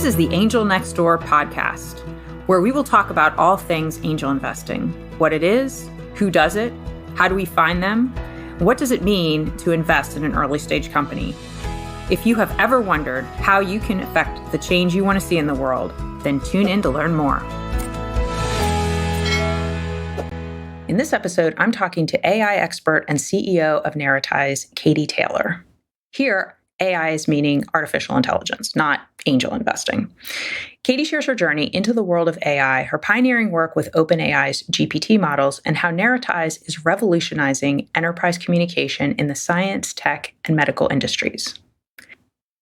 This is the Angel Next Door podcast, where we will talk about all things angel investing, what it is, who does it, how do we find them, what does it mean to invest in an early stage company. If you have ever wondered how you can affect the change you want to see in the world, then tune in to learn more. In this episode, I'm talking to AI expert and CEO of Narratize, Katie Taylor. Here, AI is meaning artificial intelligence, not angel investing. Katie shares her journey into the world of AI, her pioneering work with OpenAI's GPT models, and how Narratize is revolutionizing enterprise communication in the science, tech, and medical industries.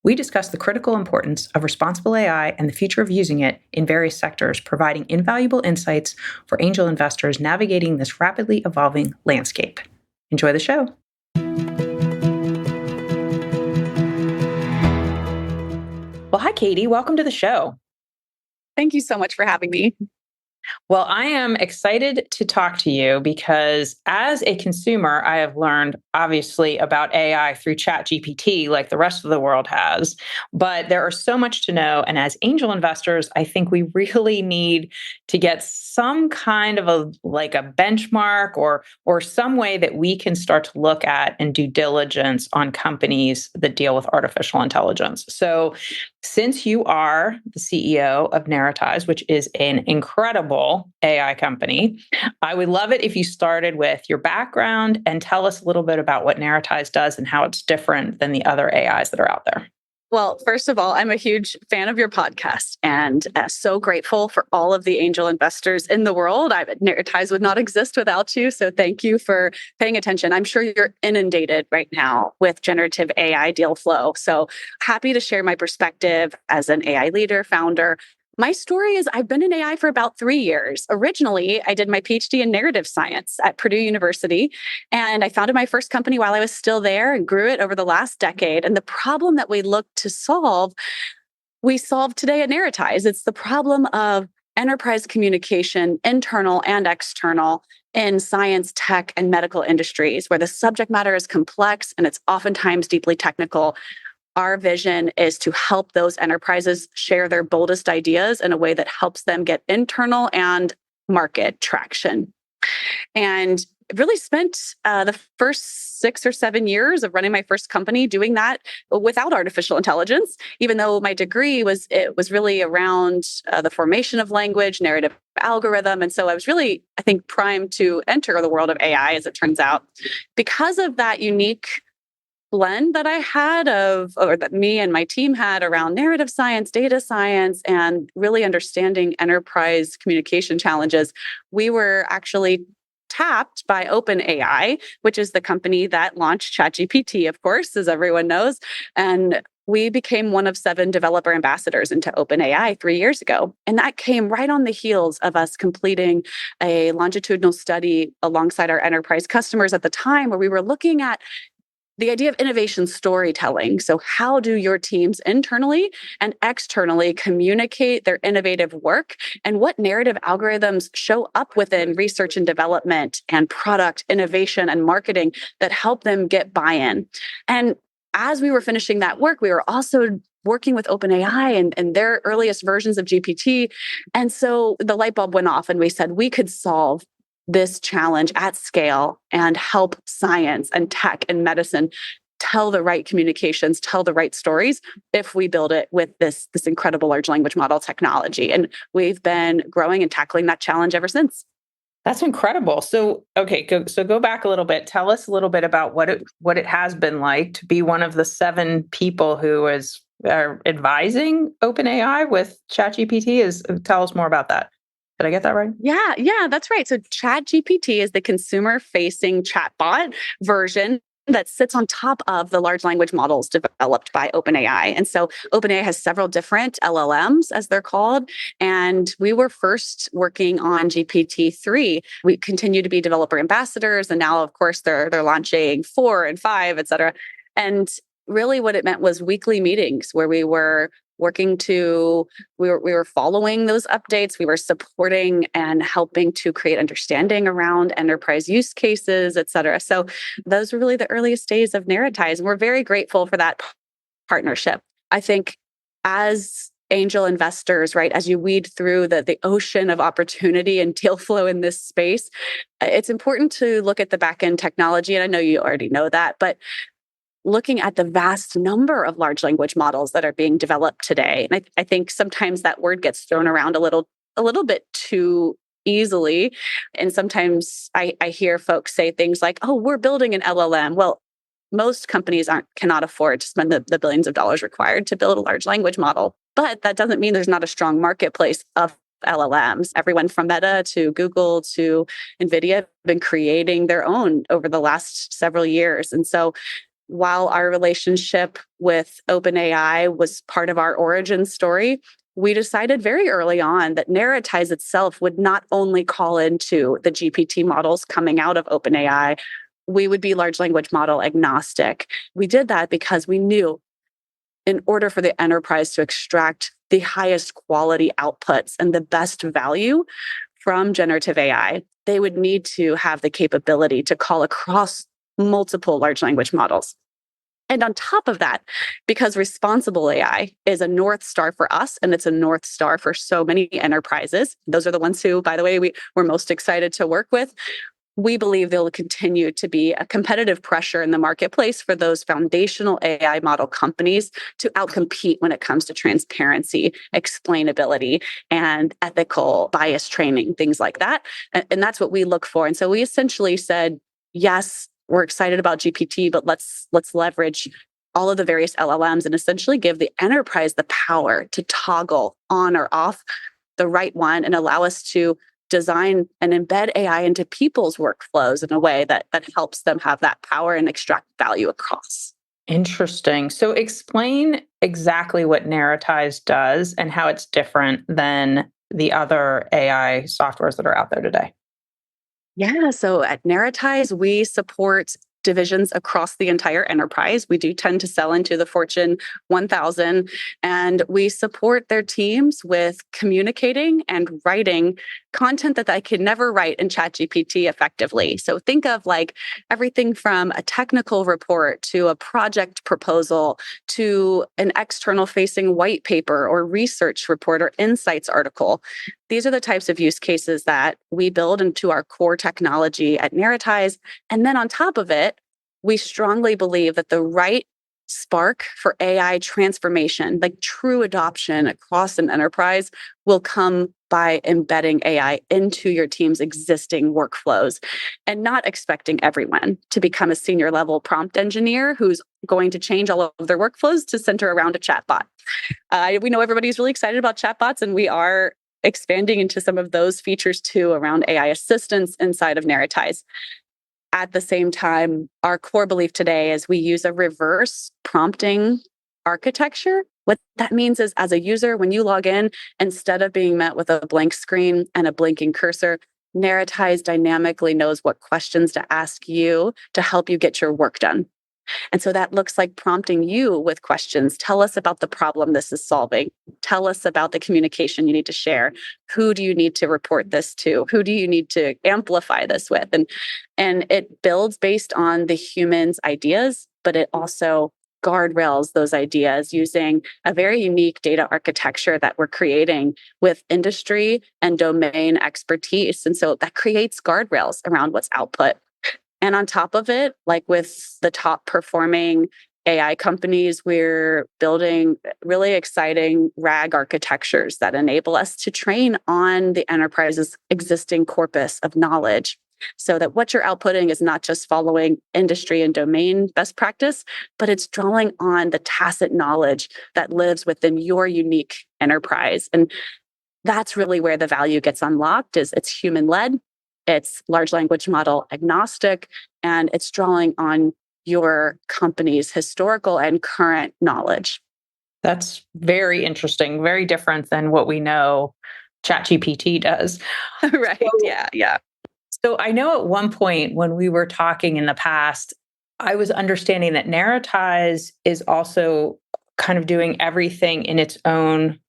We discuss the critical importance of responsible AI and the future of using it in various sectors, providing invaluable insights for angel investors navigating this rapidly evolving landscape. Enjoy the show. Well, hi, Katie. Welcome to the show. Thank you so much for having me. Well, I am excited to talk to you because as a consumer, I have learned obviously about AI through ChatGPT like the rest of the world has, but there are so much to know. And as angel investors, I think we really need to get some kind of a benchmark or some way that we can start to look at and do diligence on companies that deal with artificial intelligence. So since you are the CEO of Narratize, which is an incredible AI company, I would love it if you started with your background and tell us a little bit about what Narratize does and how it's different than the other AIs that are out there. Well, first of all, I'm a huge fan of your podcast and so grateful for all of the angel investors in the world. Narratize would not exist without you. So thank you for paying attention. I'm sure you're inundated right now with generative AI deal flow. So happy to share my perspective as an AI leader, founder. My story is I've been in AI for about 3 years. Originally, I did my PhD in narrative science at Purdue University, and I founded my first company while I was still there and grew it over the last decade. And the problem that we looked to solve, we solve today at Narratize. It's the problem of enterprise communication, internal and external, in science, tech, and medical industries, where the subject matter is complex and it's oftentimes deeply technical. Our vision is to help those enterprises share their boldest ideas in a way that helps them get internal and market traction. And really spent the first 6 or 7 years of running my first company doing that without artificial intelligence, even though my degree was really around the formation of language, narrative algorithm. And so I was really, I think, primed to enter the world of AI, as it turns out. Because of that unique blend that I had or that me and my team had around narrative science, data science, and really understanding enterprise communication challenges, we were actually tapped by OpenAI, which is the company that launched ChatGPT, of course, as everyone knows. And we became one of 7 developer ambassadors into OpenAI 3 years ago. And that came right on the heels of us completing a longitudinal study alongside our enterprise customers at the time, where we were looking at the idea of innovation storytelling. So how do your teams internally and externally communicate their innovative work, and what narrative algorithms show up within research and development and product innovation and marketing that help them get buy-in? And as we were finishing that work, we were also working with OpenAI and their earliest versions of GPT. And so the light bulb went off and we said we could solve this challenge at scale and help science and tech and medicine tell the right communications, tell the right stories if we build it with this incredible large language model technology. And we've been growing and tackling that challenge ever since. That's incredible. So, okay, go back a little bit. Tell us a little bit about what it has been like to be one of the 7 people who are advising OpenAI with ChatGPT. Tell us more about that. Did I get that right? Yeah, that's right. So ChatGPT is the consumer-facing chatbot version that sits on top of the large language models developed by OpenAI. And so OpenAI has several different LLMs, as they're called. And we were first working on GPT-3. We continue to be developer ambassadors. And now, of course, they're launching 4 and 5, et cetera. And really what it meant was weekly meetings where we were we were following those updates. We were supporting and helping to create understanding around enterprise use cases, et cetera. So those were really the earliest days of Narratize. And we're very grateful for that partnership. I think as angel investors, right, as you weed through the ocean of opportunity and deal flow in this space, it's important to look at the back end technology. And I know you already know that, but looking at the vast number of large language models that are being developed today. And I think sometimes that word gets thrown around a little bit too easily. And sometimes I hear folks say things like, oh, we're building an LLM. Well, most companies cannot afford to spend the billions of dollars required to build a large language model. But that doesn't mean there's not a strong marketplace of LLMs. Everyone from Meta to Google to NVIDIA have been creating their own over the last several years. And so while our relationship with OpenAI was part of our origin story, we decided very early on that Narratize itself would not only call into the GPT models coming out of OpenAI, we would be large language model agnostic. We did that because we knew in order for the enterprise to extract the highest quality outputs and the best value from generative AI, they would need to have the capability to call across multiple large language models. And on top of that, because responsible AI is a North Star for us, and it's a North Star for so many enterprises, those are the ones who, by the way, we're most excited to work with. We believe there will continue to be a competitive pressure in the marketplace for those foundational AI model companies to outcompete when it comes to transparency, explainability, and ethical bias training, things like that. And that's what we look for. And so we essentially said, yes, we're excited about GPT, but let's leverage all of the various LLMs and essentially give the enterprise the power to toggle on or off the right one and allow us to design and embed AI into people's workflows in a way that helps them have that power and extract value across. Interesting. So explain exactly what Narratize does and how it's different than the other AI softwares that are out there today. Yeah, so at Narratize, we support divisions across the entire enterprise. We do tend to sell into the Fortune 1000, and we support their teams with communicating and writing content that I could never write in ChatGPT effectively. So think of like everything from a technical report to a project proposal to an external facing white paper or research report or insights article. These are the types of use cases that we build into our core technology at Narratize. And then on top of it, we strongly believe that the right spark for AI transformation, like true adoption across an enterprise, will come by embedding AI into your team's existing workflows and not expecting everyone to become a senior level prompt engineer who's going to change all of their workflows to center around a chatbot. We know everybody's really excited about chatbots, and we are expanding into some of those features too around AI assistance inside of Narratize. At the same time, our core belief today is we use a reverse prompting architecture. What that means is, as a user, when you log in, instead of being met with a blank screen and a blinking cursor, Narratize dynamically knows what questions to ask you to help you get your work done. And so that looks like prompting you with questions. Tell us about the problem this is solving. Tell us about the communication you need to share. Who do you need to report this to? Who do you need to amplify this with? And it builds based on the human's ideas, but it also guardrails those ideas using a very unique data architecture that we're creating with industry and domain expertise. And so that creates guardrails around what's output. And on top of it, like with the top performing AI companies, we're building really exciting RAG architectures that enable us to train on the enterprise's existing corpus of knowledge so that what you're outputting is not just following industry and domain best practice, but it's drawing on the tacit knowledge that lives within your unique enterprise. And that's really where the value gets unlocked. Is it's human-led. It's large language model agnostic, and it's drawing on your company's historical and current knowledge. That's very interesting, very different than what we know ChatGPT does. Right. So, Yeah. so I know at one point when we were talking in the past, I was understanding that Narratize is also kind of doing everything in its own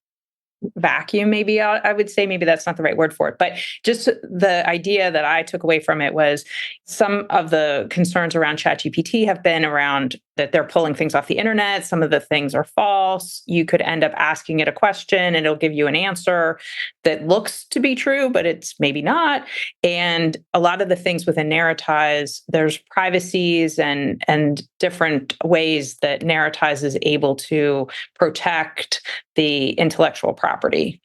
vacuum. Maybe I would say maybe that's not the right word for it, but just the idea that I took away from it was some of the concerns around ChatGPT have been around that they're pulling things off the internet. Some of the things are false. You could end up asking it a question and it'll give you an answer that looks to be true, but it's maybe not. And a lot of the things within Narratize, there's privacies and different ways that Narratize is able to protect the intellectual property.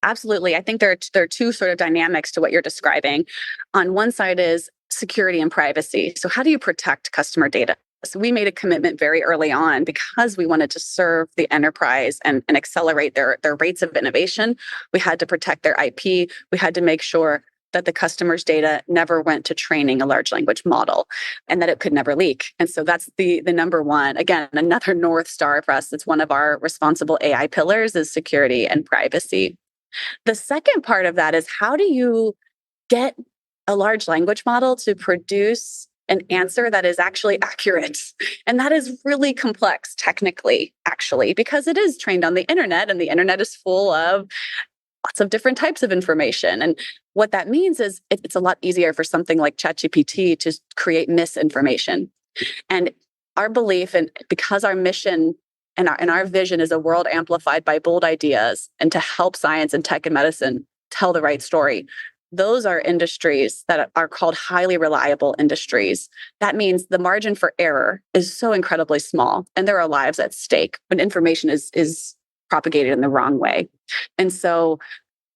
Absolutely. I think there are two sort of dynamics to what you're describing. On one side is security and privacy. So how do you protect customer data? So we made a commitment very early on because we wanted to serve the enterprise and accelerate their rates of innovation. We had to protect their IP. We had to make sure that the customer's data never went to training a large language model and that it could never leak. And so that's the number one, again, another North Star for us. It's one of our responsible AI pillars is security and privacy. The second part of that is how do you get a large language model to produce an answer that is actually accurate? And that is really complex technically, actually, because it is trained on the internet and the internet is full of lots of different types of information. And what that means is it's a lot easier for something like ChatGPT to create misinformation. And our belief, and because our mission and our vision is a world amplified by bold ideas and to help science and tech and medicine tell the right story. Those are industries that are called highly reliable industries. That means the margin for error is so incredibly small, and there are lives at stake when information is propagated in the wrong way. And so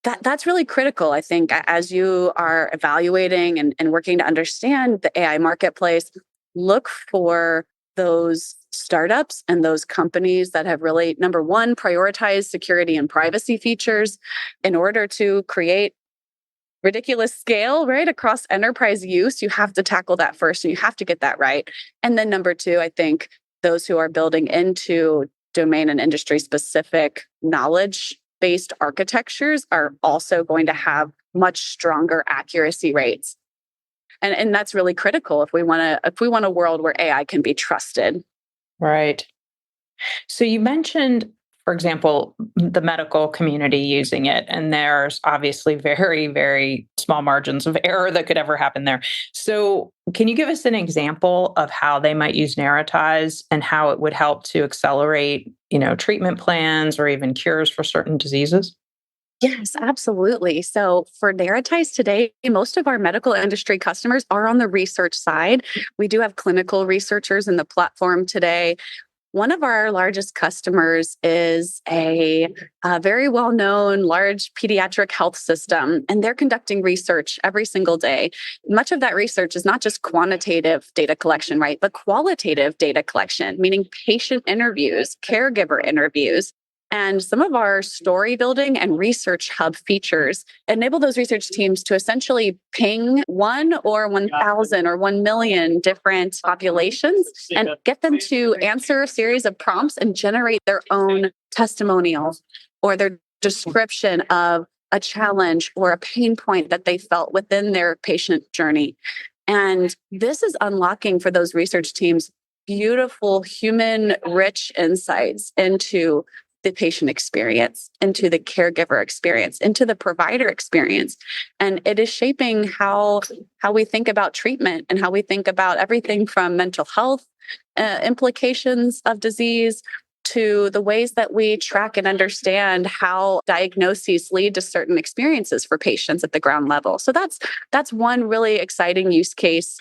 that's really critical, I think, as you are evaluating and working to understand the AI marketplace, look for those startups and those companies that have really, number one, prioritized security and privacy features in order to create ridiculous scale, right? Across enterprise use, you have to tackle that first and you have to get that right. And then number two, I think those who are building into domain and industry specific knowledge-based architectures are also going to have much stronger accuracy rates. And that's really critical if we want a world where AI can be trusted. Right. So you mentioned, for example, the medical community using it, and there's obviously very, very small margins of error that could ever happen there. So can you give us an example of how they might use Narratize and how it would help to accelerate, treatment plans or even cures for certain diseases? Yes, absolutely. So for Narratize today, most of our medical industry customers are on the research side. We do have clinical researchers in the platform today. One of our largest customers is a very well-known large pediatric health system, and they're conducting research every single day. Much of that research is not just quantitative data collection, right, but qualitative data collection, meaning patient interviews, caregiver interviews. And some of our story building and research hub features enable those research teams to essentially ping 1 or 1,000 or 1 million different populations and get them to answer a series of prompts and generate their own testimonials or their description of a challenge or a pain point that they felt within their patient journey. And this is unlocking for those research teams beautiful human rich insights into the patient experience, into the caregiver experience, into the provider experience. And it is shaping how we think about treatment and how we think about everything from mental health implications of disease to the ways that we track and understand how diagnoses lead to certain experiences for patients at the ground level. So that's one really exciting use case.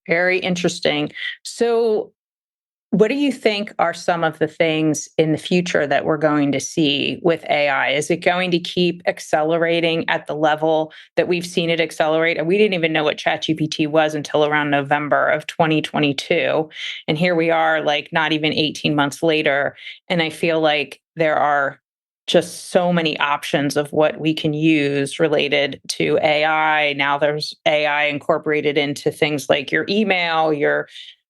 Very interesting. So what do you think are some of the things in the future that we're going to see with AI? Is it going to keep accelerating at the level that we've seen it accelerate? And we didn't even know what ChatGPT was until around November of 2022. And here we are, like not even 18 months later. And I feel like there are just so many options of what we can use related to AI. Now there's AI incorporated into things like your email,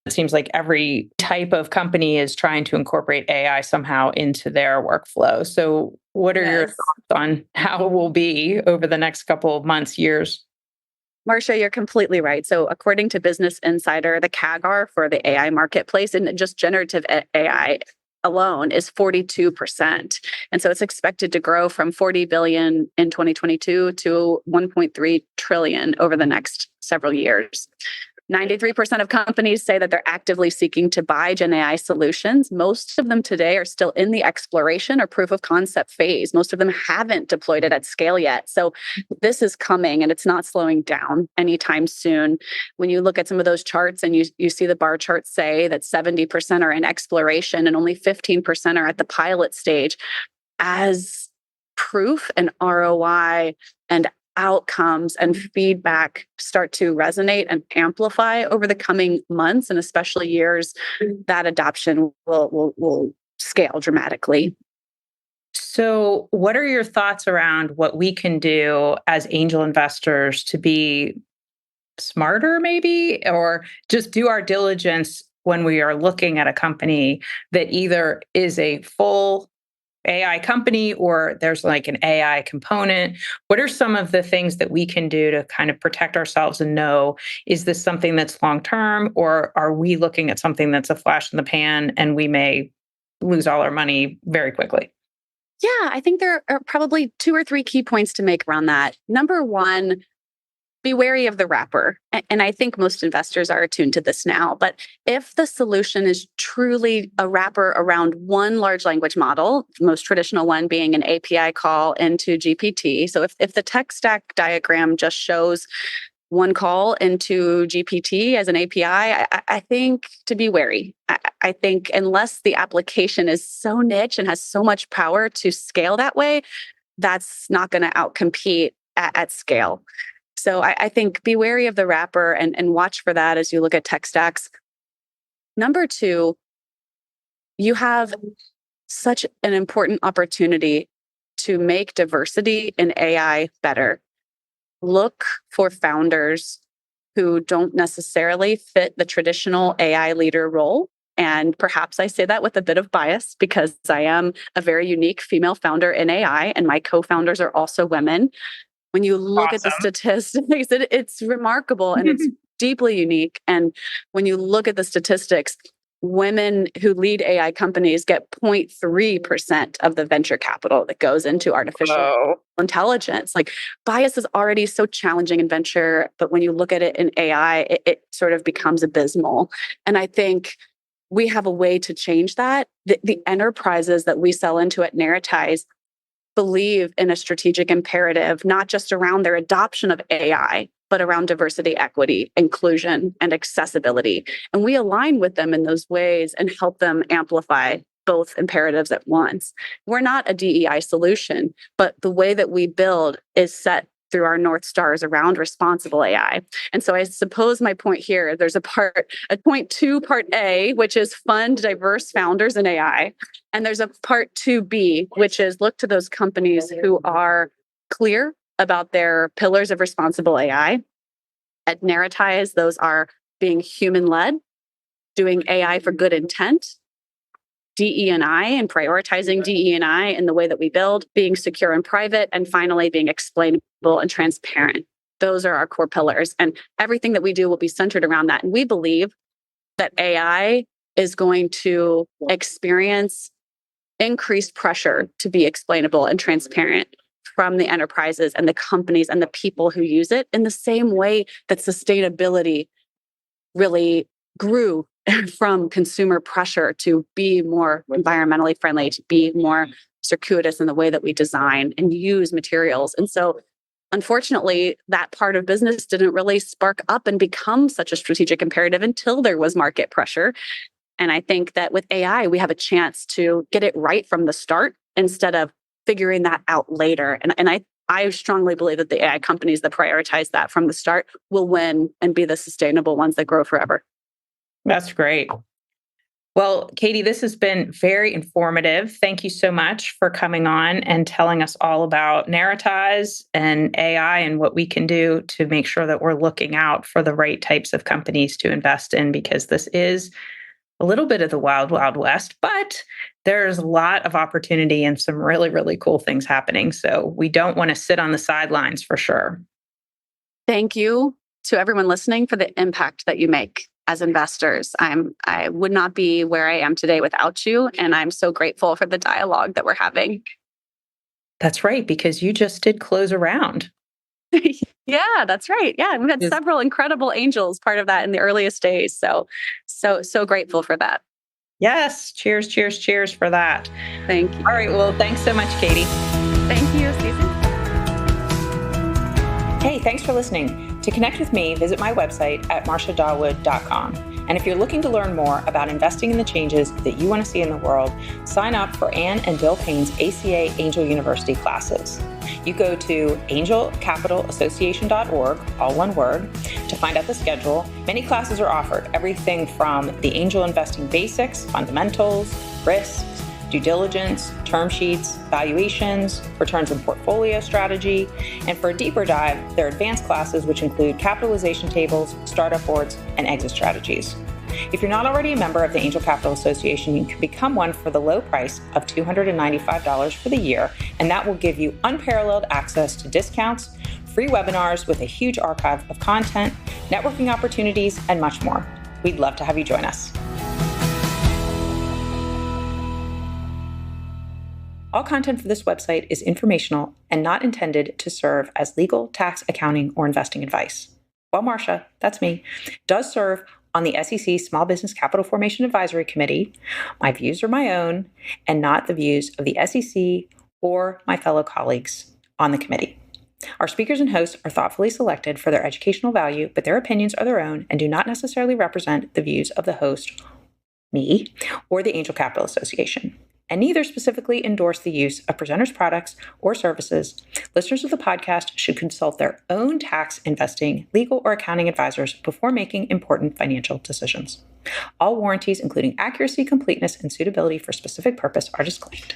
it seems like every type of company is trying to incorporate AI somehow into their workflow. So what are your thoughts on how it will be over the next couple of months, years? Marcia, you're completely right. So according to Business Insider, the CAGR for the AI marketplace and just generative AI alone is 42%. And so it's expected to grow from 40 billion in 2022 to 1.3 trillion over the next several years. 93% of companies say that they're actively seeking to buy Gen AI solutions. Most of them today are still in the exploration or proof of concept phase. Most of them haven't deployed it at scale yet. So this is coming and it's not slowing down anytime soon. When you look at some of those charts and you see the bar charts say that 70% are in exploration and only 15% are at the pilot stage, as proof and ROI and outcomes and feedback start to resonate and amplify over the coming months and especially years, that adoption will scale dramatically. So, what are your thoughts around what we can do as angel investors to be smarter, maybe, or just do our diligence when we are looking at a company that either is a full AI company or there's like an AI component? What are some of the things that we can do to kind of protect ourselves and know, is this something that's long term, or are we looking at something that's a flash in the pan and we may lose all our money very quickly? Yeah, I think there are probably two or three key points to make around that. Number one, be wary of the wrapper. And I think most investors are attuned to this now. But if the solution is truly a wrapper around one large language model, the most traditional one being an API call into GPT. So if the tech stack diagram just shows one call into GPT as an API, I think to be wary. I think unless the application is so niche and has so much power to scale that way, that's not going to outcompete at scale. So I think be wary of the wrapper and watch for that as you look at tech stacks. Number two, you have such an important opportunity to make diversity in AI better. Look for founders who don't necessarily fit the traditional AI leader role. And perhaps I say that with a bit of bias because I am a very unique female founder in AI, and my co-founders are also women. When you look at the Awesome. statistics, it's remarkable and it's deeply unique. And when you look at the statistics, women who lead AI companies get 0.3% of the venture capital that goes into artificial Whoa. intelligence. Like, bias is already so challenging in venture, but when you look at it in AI, it sort of becomes abysmal. And I think we have a way to change that. The enterprises that we sell into at Narratize believe in a strategic imperative, not just around their adoption of AI, but around diversity, equity, inclusion, and accessibility. And we align with them in those ways and help them amplify both imperatives at once. We're not a DEI solution, but the way that we build is set through our North Stars around responsible AI. And so I suppose my point here, there's a point two, part A, which is fund diverse founders in AI. And there's a part 2B, which is look to those companies who are clear about their pillars of responsible AI. At Narratize, those are being human-led, doing AI for good intent, DE&I and prioritizing DE&I in the way that we build, being secure and private, and finally being explainable and transparent. Those are our core pillars. And everything that we do will be centered around that. And we believe that AI is going to experience increased pressure to be explainable and transparent from the enterprises and the companies and the people who use it, in the same way that sustainability really grew from consumer pressure to be more environmentally friendly, to be more circuitous in the way that we design and use materials. And so, unfortunately, that part of business didn't really spark up and become such a strategic imperative until there was market pressure. And I think that with AI, we have a chance to get it right from the start instead of figuring that out later. And I strongly believe that the AI companies that prioritize that from the start will win and be the sustainable ones that grow forever. That's great. Well, Katie, this has been very informative. Thank you so much for coming on and telling us all about Narratize and AI and what we can do to make sure that we're looking out for the right types of companies to invest in, because this is a little bit of the wild, wild west, but there's a lot of opportunity and some really, really cool things happening. So we don't want to sit on the sidelines for sure. Thank you to everyone listening for the impact that you make as investors. I would not be where I am today without you, and I'm so grateful for the dialogue that we're having. That's right, because you just did close a round. Yeah, that's right. Yeah, we've had Just several incredible angels part of that in the earliest days. So grateful for that. yes, cheers, cheers, cheers for that. Thank All you. right, well, thanks so much, Katie. Thank you, Stacey. Hey, thanks for listening. To connect with me, visit my website at marciadawood.com. And if you're looking to learn more about investing in the changes that you want to see in the world, sign up for Anne and Bill Payne's ACA Angel University classes. You go to angelcapitalassociation.org, all one word, to find out the schedule. Many classes are offered, everything from the angel investing basics, fundamentals, risks, due diligence, term sheets, valuations, returns and portfolio strategy, and for a deeper dive, there are advanced classes which include capitalization tables, startup boards, and exit strategies. If you're not already a member of the Angel Capital Association, you can become one for the low price of $295 for the year, and that will give you unparalleled access to discounts, free webinars with a huge archive of content, networking opportunities, and much more. We'd love to have you join us. All content for this website is informational and not intended to serve as legal, tax, accounting, or investing advice. While Marcia, that's me, does serve on the SEC Small Business Capital Formation Advisory Committee, my views are my own and not the views of the SEC or my fellow colleagues on the committee. Our speakers and hosts are thoughtfully selected for their educational value, but their opinions are their own and do not necessarily represent the views of the host, me, or the Angel Capital Association, and neither specifically endorse the use of presenters' products or services. Listeners of the podcast should consult their own tax, investing, legal, or accounting advisors before making important financial decisions. All warranties, including accuracy, completeness, and suitability for specific purpose, are disclaimed.